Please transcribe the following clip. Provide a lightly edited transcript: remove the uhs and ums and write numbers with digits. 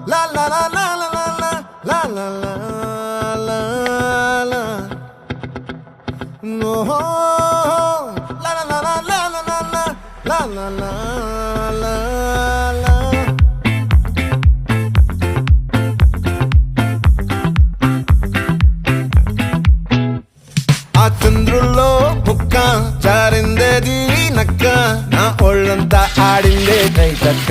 la la la la la la la la la la la. No, la la la la la la la la la la la la. ఆ చంద్రుల్లో బుక్క చారిందేది నక్క నా ఒళ్ళంతా ఆడిందే కైతక్క